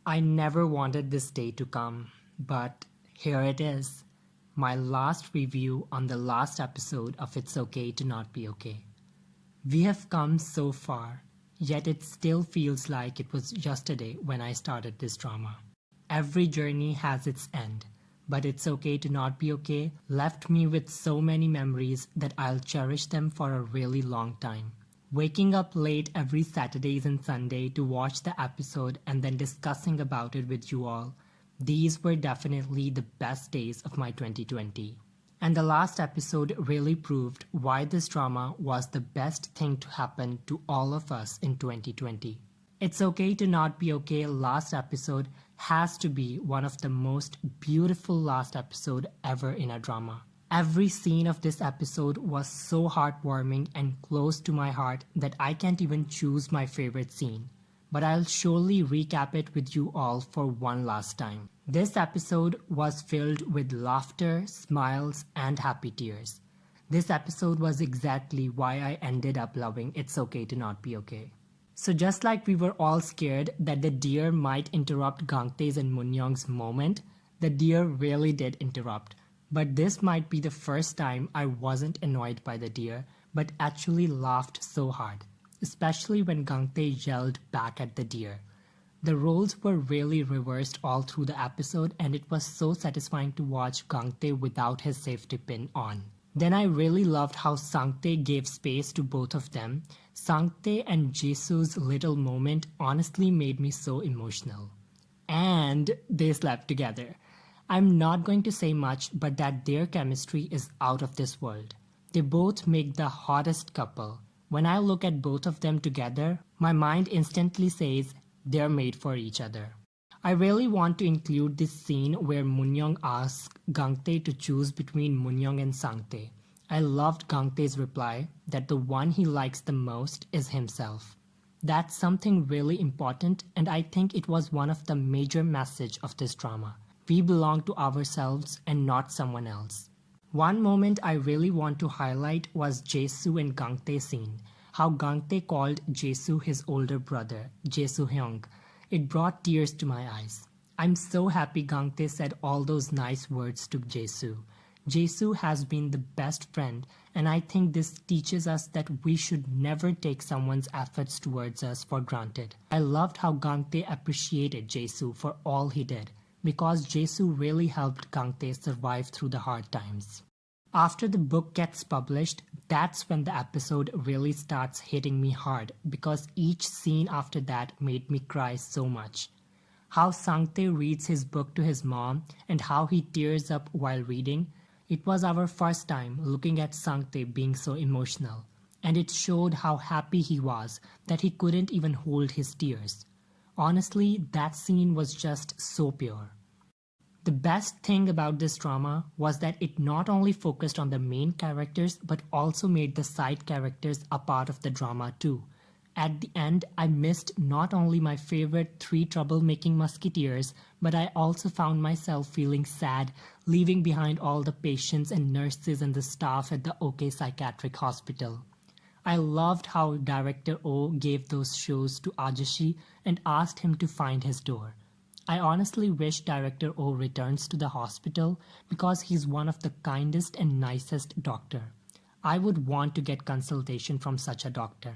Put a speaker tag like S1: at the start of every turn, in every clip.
S1: I never wanted this day to come, but here it is. My last review on the last episode of It's Okay to Not Be Okay. We have come so far, yet it still feels like it was yesterday when I started this drama. Every journey has its end, but It's Okay to Not Be Okay left me with so many memories that I'll cherish them for a really long time. Waking up late every Saturdays and Sunday to watch the episode and then discussing about it with you all, these were definitely the best days of my 2020. And the last episode really proved why this drama was the best thing to happen to all of us in 2020. It's Okay to Not Be Okay last episode has to be one of the most beautiful last episode ever in a drama. Every scene of this episode was so heartwarming and close to my heart that I can't even choose my favorite scene. But I'll surely recap it with you all for one last time. This episode was filled with laughter, smiles, and happy tears. This episode was exactly why I ended up loving It's Okay to Not Be Okay. So just like we were all scared that the deer might interrupt Gangtae's and Moonyoung's moment, the deer really did interrupt. But this might be the first time I wasn't annoyed by the deer, but actually laughed so hard, especially when Gangtae yelled back at the deer. The roles were really reversed all through the episode, and it was so satisfying to watch Gangtae without his safety pin on. Then I really loved how Sangtae gave space to both of them. Sangtae and Jae-su's little moment honestly made me so emotional. And they slept together. I'm not going to say much, but that their chemistry is out of this world. They both make the hottest couple. When I look at both of them together, my mind instantly says they're made for each other. I really want to include this scene where Moonyoung asks Gangtae to choose between Moonyoung and Sangtae. I loved Gangtae's reply that the one he likes the most is himself. That's something really important, and I think it was one of the major messages of this drama. We belong to ourselves and not someone else. One moment I really want to highlight was Jae-su and Gangtae scene. How Gangtae called Jae-su his older brother, Jae-su Hyung. It brought tears to my eyes. I'm so happy Gangtae said all those nice words to Jae-su. Jae-su has been the best friend, and I think this teaches us that we should never take someone's efforts towards us for granted. I loved how Gangtae appreciated Jae-su for all he did, because Jae-su really helped Gangtae survive through the hard times. After the book gets published, that's when the episode really starts hitting me hard, because each scene after that made me cry so much. How Sangtae reads his book to his mom and how he tears up while reading, it was our first time looking at Sangtae being so emotional, and it showed how happy he was that he couldn't even hold his tears. Honestly, that scene was just so pure. The best thing about this drama was that it not only focused on the main characters but also made the side characters a part of the drama too. At the end, I missed not only my favorite 3 troublemaking musketeers, but I also found myself feeling sad leaving behind all the patients and nurses and the staff at the OK Psychiatric Hospital. I loved how director Oh gave those shows to Ajashi and asked him to find his door. I honestly wish Director Oh returns to the hospital because he's one of the kindest and nicest doctor. I would want to get consultation from such a doctor.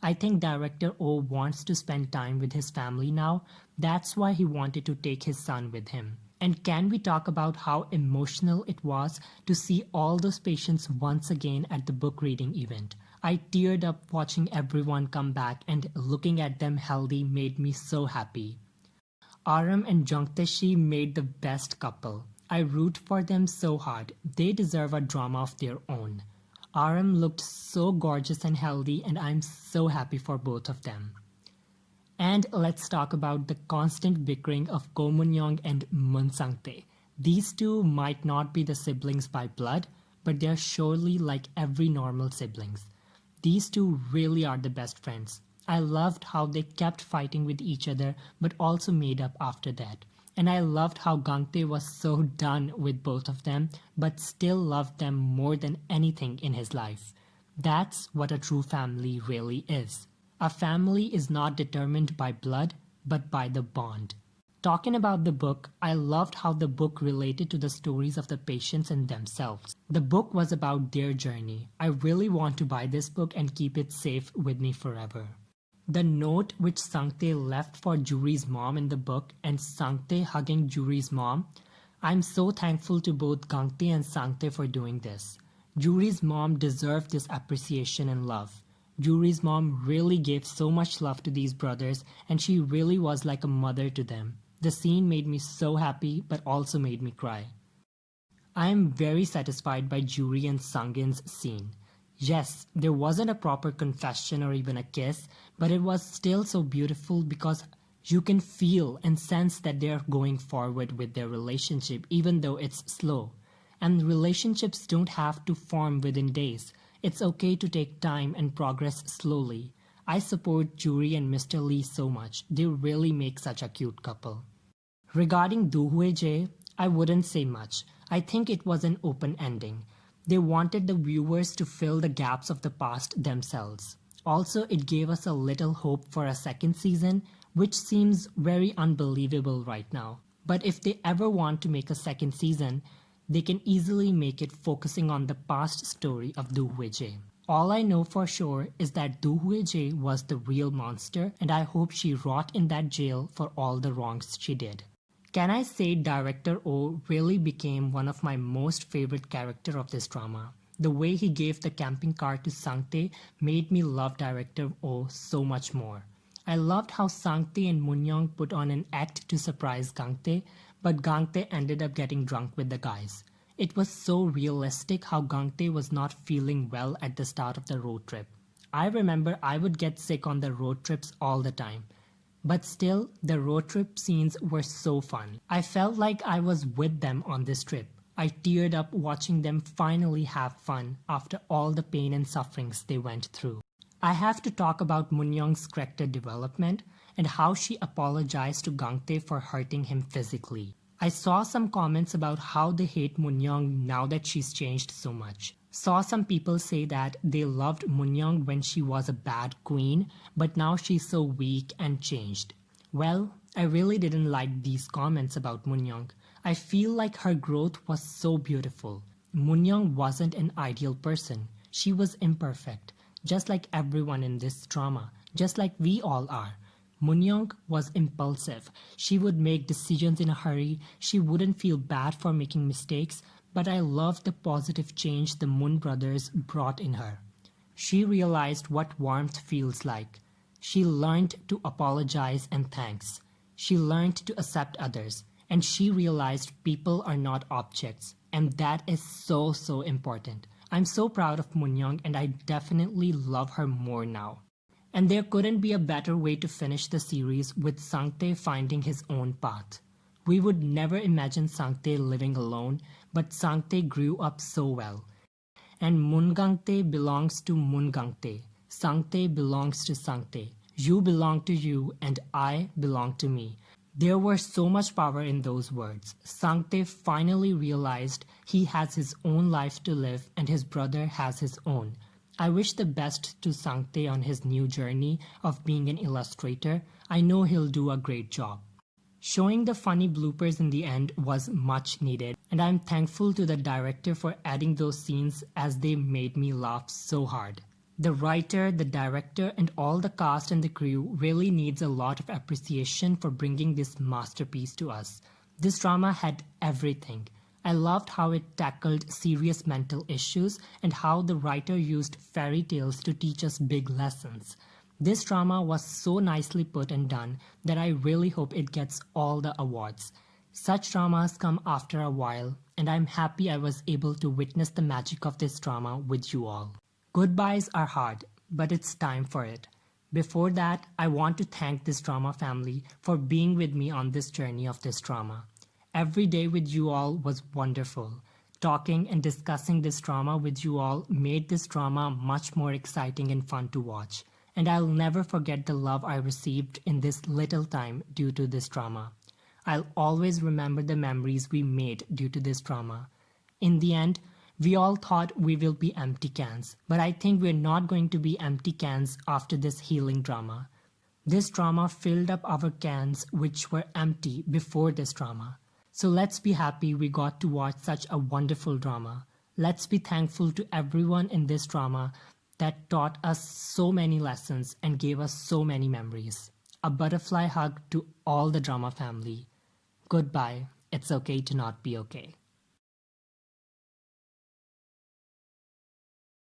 S1: I think Director Oh wants to spend time with his family now. That's why he wanted to take his son with him. And can we talk about how emotional it was to see all those patients once again at the book reading event? I teared up watching everyone come back, and looking at them healthy made me so happy. Aram and Jungtae made the best couple. I root for them so hard. They deserve a drama of their own. Aram looked so gorgeous and healthy, and I'm so happy for both of them. And let's talk about the constant bickering of Ko Moon-young and Moon Sang-tae. These two might not be the siblings by blood, but they're surely like every normal siblings. These two really are the best friends. I loved how they kept fighting with each other but also made up after that. And I loved how Gangtae was so done with both of them but still loved them more than anything in his life. That's what a true family really is. A family is not determined by blood but by the bond. Talking about the book, I loved how the book related to the stories of the patients and themselves. The book was about their journey. I really want to buy this book and keep it safe with me forever. The note which Sangtae left for Juri's mom in the book and Sangtae hugging Juri's mom, I'm so thankful to both Gangtae and Sangtae for doing this. Juri's mom deserved this appreciation and love. Juri's mom really gave so much love to these brothers and she really was like a mother to them. The scene made me so happy but also made me cry. I am very satisfied by Juri and Sangin's scene. Yes, there wasn't a proper confession or even a kiss, but it was still so beautiful because you can feel and sense that they're going forward with their relationship even though it's slow. And relationships don't have to form within days. It's okay to take time and progress slowly. I support Juri and Mr. Lee so much. They really make such a cute couple. Regarding Do Hue Jae, I wouldn't say much. I think it was an open ending. They wanted the viewers to fill the gaps of the past themselves. Also, it gave us a little hope for a second season, which seems very unbelievable right now. But if they ever want to make a second season, they can easily make it focusing on the past story of Do Hue Jae. All I know for sure is that Do Hue Jae was the real monster and I hope she rot in that jail for all the wrongs she did. Can I say Director Oh really became one of my most favorite character of this drama. The way he gave the camping car to Sangtae made me love Director Oh so much more. I loved how Sangtae and Moonyoung put on an act to surprise Gangtae, but Gangtae ended up getting drunk with the guys. It was so realistic how Gangtae was not feeling well at the start of the road trip. I remember I would get sick on the road trips all the time. But still, the road trip scenes were so fun. I felt like I was with them on this trip. I teared up watching them finally have fun after all the pain and sufferings they went through. I have to talk about Moonyoung's character development and how she apologized to Gangtae for hurting him physically. I saw some comments about how they hate Moonyoung now that she's changed so much. Saw some people say that they loved Moonyoung when she was a bad queen, but now she's so weak and changed. Well, I really didn't like these comments about Moonyoung. I feel like her growth was so beautiful. Moonyoung wasn't an ideal person. She was imperfect, just like everyone in this drama, just like we all are. Moonyoung was impulsive. She would make decisions in a hurry. She wouldn't feel bad for making mistakes, but I loved the positive change the Moon brothers brought in her. She realized what warmth feels like. She learned to apologize and thanks. She learned to accept others. And she realized people are not objects. And that is so important. I'm so proud of Moonyoung and I definitely love her more now. And there couldn't be a better way to finish the series with Sangtae finding his own path. We would never imagine Sangtae living alone, but Sangtae grew up so well. And Moongangtae belongs to Moongangtae. Sangtae belongs to Sangtae. You belong to you and I belong to me. There was so much power in those words. Sangtae finally realized he has his own life to live and his brother has his own. I wish the best to Sangtae on his new journey of being an illustrator. I know he'll do a great job. Showing the funny bloopers in the end was much needed, and I'm thankful to the director for adding those scenes as they made me laugh so hard. The writer, the director, and all the cast and the crew really needs a lot of appreciation for bringing this masterpiece to us. This drama had everything. I loved how it tackled serious mental issues and how the writer used fairy tales to teach us big lessons. This drama was so nicely put and done that I really hope it gets all the awards. Such dramas come after a while, and I'm happy I was able to witness the magic of this drama with you all. Goodbyes are hard, but it's time for it. Before that, I want to thank this drama family for being with me on this journey of this drama. Every day with you all was wonderful. Talking and discussing this drama with you all made this drama much more exciting and fun to watch. And I'll never forget the love I received in this little time due to this drama. I'll always remember the memories we made due to this drama. In the end, we all thought we will be empty cans, but I think we're not going to be empty cans after this healing drama. This drama filled up our cans, which were empty before this drama. So let's be happy we got to watch such a wonderful drama. Let's be thankful to everyone in this drama that taught us so many lessons and gave us so many memories. A butterfly hug to all the drama family. Goodbye. It's okay to not be okay.